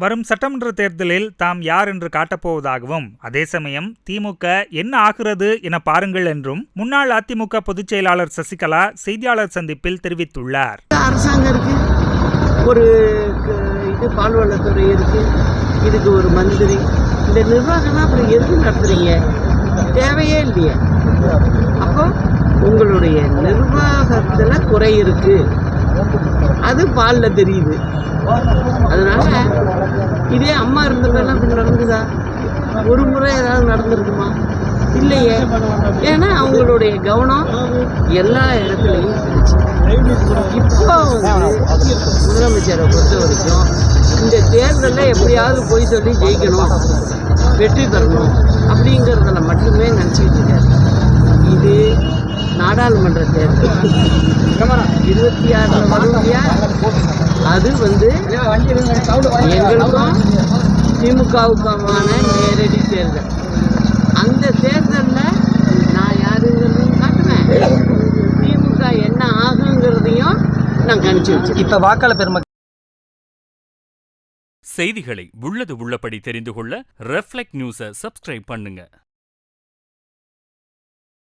வரும் சட்டமன்ற தேர்தலில் தாம் யார் என்று காட்டப்போவதாகவும், அதே சமயம் திமுக என்ன ஆகிறது என பாருங்கள் என்றும் முன்னாள் அதிமுக பொதுச் செயலாளர் சசிகலா செய்தியாளர் சந்திப்பில் தெரிவித்துள்ளார். அரசாங்கம் இருக்கு, ஒரு பால்வளத்துறை இருக்கு, இதுக்கு ஒரு மந்திரி, இந்த நிர்வாகம் அப்புறம் எதுக்கு நடத்துறீங்க? தேவையே இல்லையே. அப்போ உங்களுடைய நிர்வாகத்துல குறை இருக்கு, அது பால்ல தெரியுது. அதனால இதே அம்மா இருந்தப்பெல்லாம் இப்படி நடந்துதா? ஒரு முறை ஏதாவது நடந்திருக்குமா? இல்லையே. ஏன்னா அவங்களுடைய கவனம் எல்லா இடத்துலையும் இருந்துச்சு. இப்போ முதலமைச்சரை பொறுத்த வரைக்கும் இந்த தேர்தலில் எப்படியாவது போய் சொல்லி ஜெயிக்கணும், வெற்றி பெறணும் அப்படிங்கிறதுல மட்டுமே நினச்சிக்கிட்டு இருக்காரு. இது நாடாளுமன்ற தேர்தல் 26 வரும் இல்லையா? அது எங்களுக்கும் திமுகவுக்குமான நேரடி தேர்தல். அந்த தேர்தலில் நான் யாருங்கிறதையும் காட்டுவேன், திமுக என்ன ஆகுங்கிறதையும் நான் கணிச்சு வச்சேன். இப்போ வாக்காளர் பெருமக்கள் செய்திகளை உள்ளது உள்ளபடி தெரிந்து கொள்ள ரெஃப்ளெக்ட் நியூஸை சப்ஸ்கிரைப் பண்ணுங்க.